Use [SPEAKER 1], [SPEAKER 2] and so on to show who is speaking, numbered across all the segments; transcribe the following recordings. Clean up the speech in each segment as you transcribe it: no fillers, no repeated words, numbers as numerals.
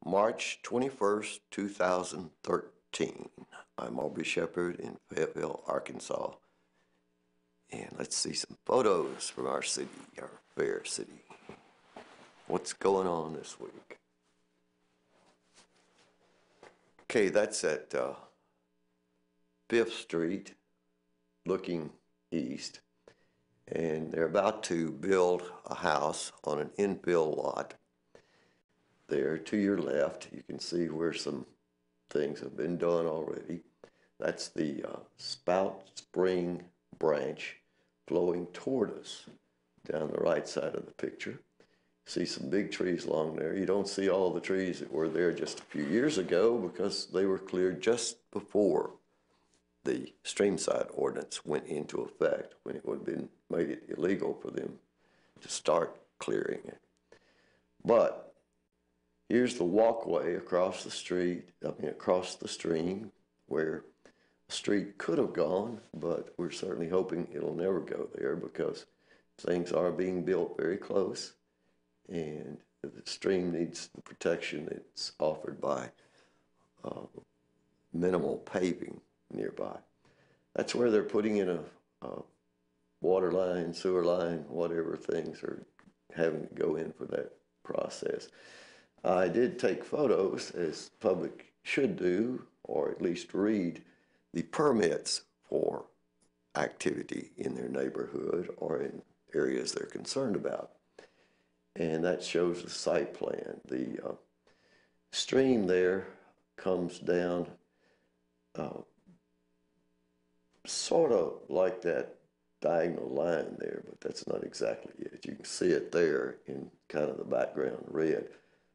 [SPEAKER 1] March 21st, 2013. I'm Aubrey Shepherd in Fayetteville, Arkansas. And let's see some photos from our city, our fair city. What's going on this week? Okay, that's at 5th Street, looking east. And they're about to build a house on an infill lot. There to your left, you can see where some things have been done already. That's the Spout Spring Branch flowing toward us down the right side of the picture. See some big trees along there. You don't see all the trees that were there just a few years ago because they were cleared just before the streamside ordinance went into effect, when it would have been made it illegal for them to start clearing it. But here's the walkway across the street, across the stream, where the street could have gone, but we're certainly hoping it'll never go there because things are being built very close, and the stream needs the protection that's offered by minimal paving nearby. That's where they're putting in a water line, sewer line, whatever things are having to go in for that process. I did take photos, as public should do, or at least read the permits for activity in their neighborhood or in areas they're concerned about. And that shows the site plan. The stream there comes down sort of like that diagonal line there, but that's not exactly it. You can see it there in kind of the background red.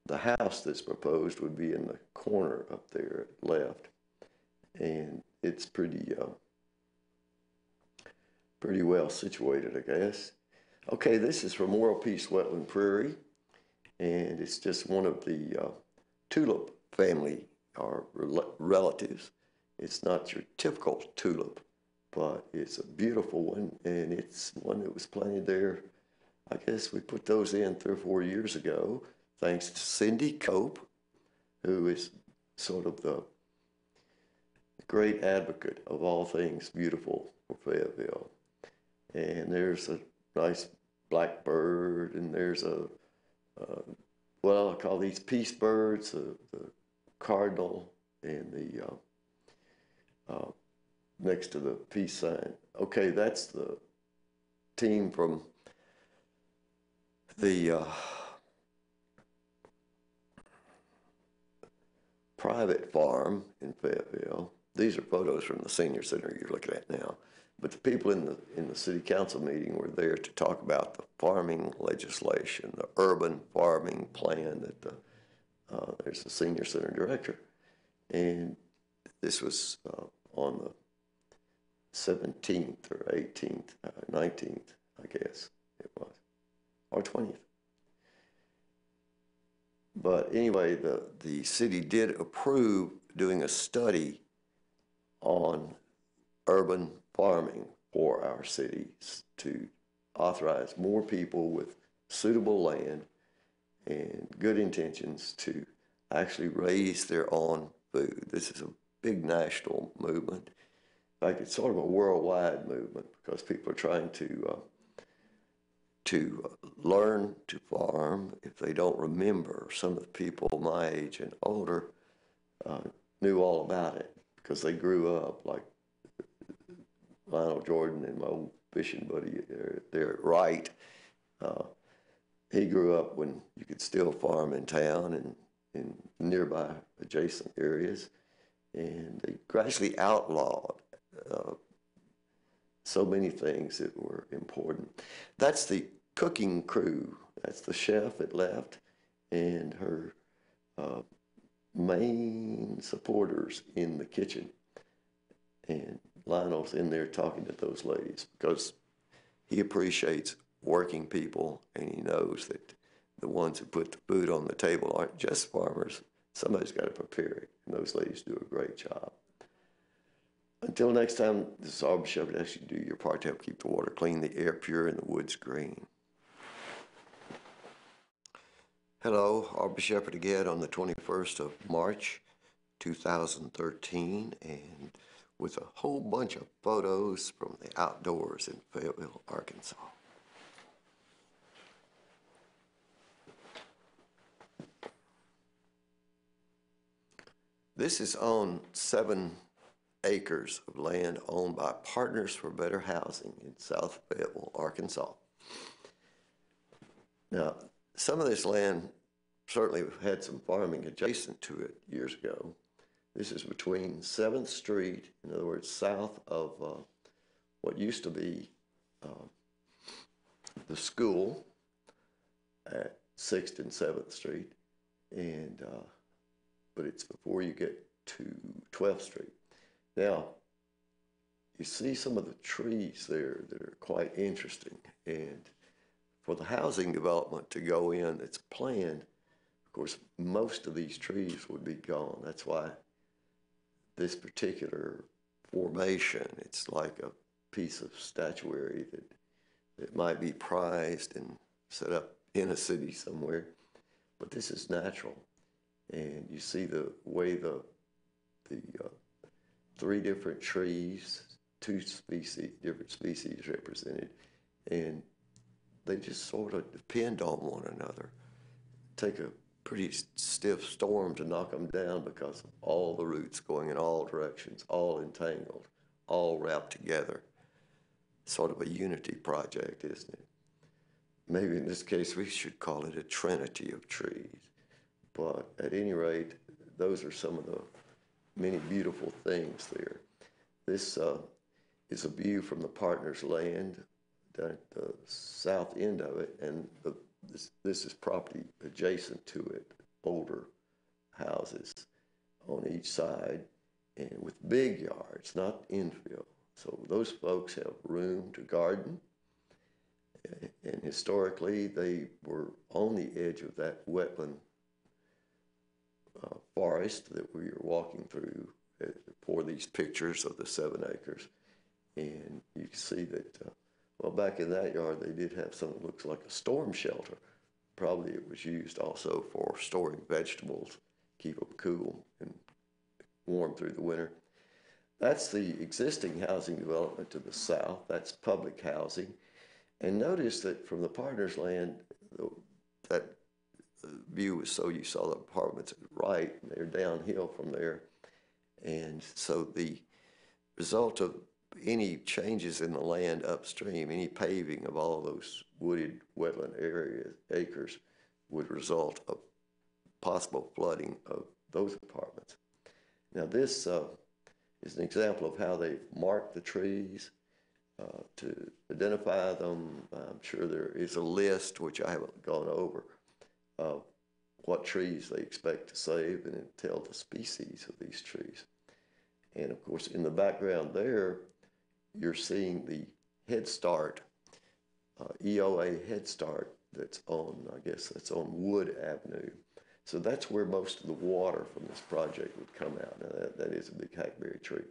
[SPEAKER 1] The house that's proposed would be in the corner up there left, and it's pretty well situated, I guess. Okay, this is from World Peace Wetland Prairie, and it's just one of the tulip family or relatives. It's not your typical tulip, but it's a beautiful one, and it's one that was planted there. I guess we put those in 3 or 4 years ago, thanks to Cindy Cope, who is sort of the great advocate of all things beautiful for Fayetteville. And there's a nice blackbird, and there's well, I call these peace birds, the cardinal, and the next to the peace sign. Okay, that's the team from the private farm in Fayetteville. These are photos from the senior center you're looking at now. But the people in the city council meeting were there to talk about the farming legislation, the urban farming plan that there's the senior center director. And this was on the 17th or 18th, 19th, I guess it was, or 20th. But anyway, the city did approve doing a study on urban farming for our cities to authorize more people with suitable land and good intentions to actually raise their own food. This is a big national movement. In fact, it's sort of a worldwide movement because people are trying to learn to farm if they don't remember. Some of the people my age and older knew all about it because they grew up, like Lionel Jordan and my old fishing buddy there at Wright. He grew up when you could still farm in town and in nearby adjacent areas, and they gradually outlawed so many things that were important. That's the cooking crew. That's the chef at left and her main supporters in the kitchen. And Lionel's in there talking to those ladies because he appreciates working people, and he knows that the ones who put the food on the table aren't just farmers. Somebody's got to prepare it, and those ladies do a great job. Until next time, this is Aubrey Shepherd asks you to do your part to help keep the water clean, the air pure, and the woods green. Hello, Aubrey Shepherd again on the 21st 21st of March, 2013, and with a whole bunch of photos from the outdoors in Fayetteville, Arkansas. This is on 7 acres of land owned by Partners for Better Housing in South Fayetteville, Arkansas. Now, some of this land certainly had some farming adjacent to it years ago. This is between 7th Street, in other words, south of what used to be the school at 6th and 7th Street, and but it's before you get to 12th Street. Now, you see some of the trees there that are quite interesting, and for the housing development to go in that's planned, of course, most of these trees would be gone. That's why this particular formation, it's like a piece of statuary that might be prized and set up in a city somewhere, but this is natural. And you see the way the 3 different trees, 2 different species represented, and they just sort of depend on one another. Take a pretty stiff storm to knock them down because of all the roots going in all directions, all entangled, all wrapped together. Sort of a unity project, isn't it? Maybe in this case we should call it a trinity of trees. But at any rate, those are some of the many beautiful things there. This is a view from the partner's land down at the south end of it, and this is property adjacent to it, older houses on each side, and with big yards, not infill. So those folks have room to garden, and historically they were on the edge of that wetland forest that we are walking through for these pictures of the 7 acres. And you can see that, well, back in that yard, they did have something that looks like a storm shelter. Probably it was used also for storing vegetables, keep them cool and warm through the winter. That's the existing housing development to the south. That's public housing. And notice that from the partner's land, that view was so you saw the apartments at the right, and they're downhill from there. And so the result of any changes in the land upstream, any paving of all those wooded wetland acres would result of possible flooding of those apartments. Now this is an example of how they mark the trees to identify them. I'm sure there is a list, which I haven't gone over, of what trees they expect to save, and it tells the species of these trees. And of course, in the background there, you're seeing the Head Start, EOA Head Start that's on, I guess that's on Wood Avenue. So that's where most of the water from this project would come out. Now that is a big hackberry tree.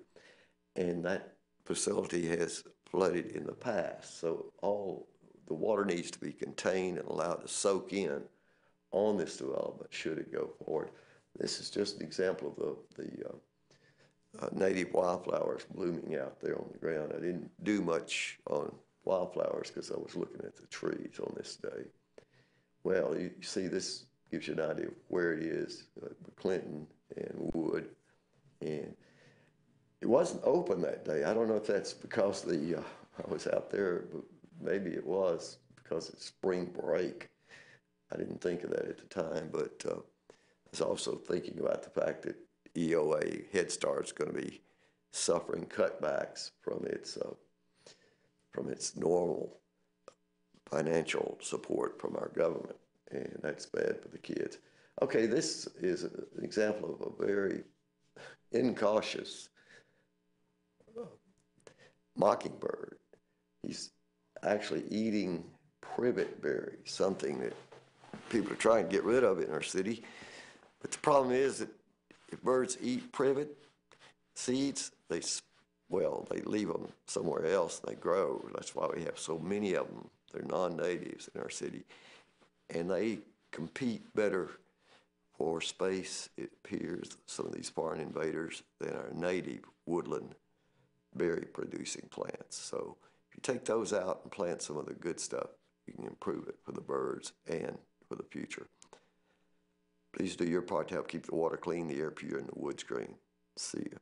[SPEAKER 1] And that facility has flooded in the past. So all the water needs to be contained and allowed to soak in on this development should it go forward. This is just an example of the native wildflowers blooming out there on the ground. I didn't do much on wildflowers because I was looking at the trees on this day. Well, you see, this gives you an idea of where it is, Clinton and Wood. And it wasn't open that day. I don't know if that's because I was out there, but maybe it was because it's spring break. I didn't think of that at the time, but I was also thinking about the fact that EOA Head Start's going to be suffering cutbacks from its normal financial support from our government, and that's bad for the kids. Okay, this is an example of a very incautious mockingbird. He's actually eating privet berries, something that people are trying to get rid of in our city. But the problem is that if birds eat privet seeds, they leave them somewhere else and they grow. That's why we have so many of them. They're non-natives in our city. And they compete better more space, it appears, some of these foreign invaders than our native woodland berry producing plants. So if you take those out and plant some of the good stuff, you can improve it for the birds and for the future. Please do your part to help keep the water clean, the air pure, and the woods green. See you.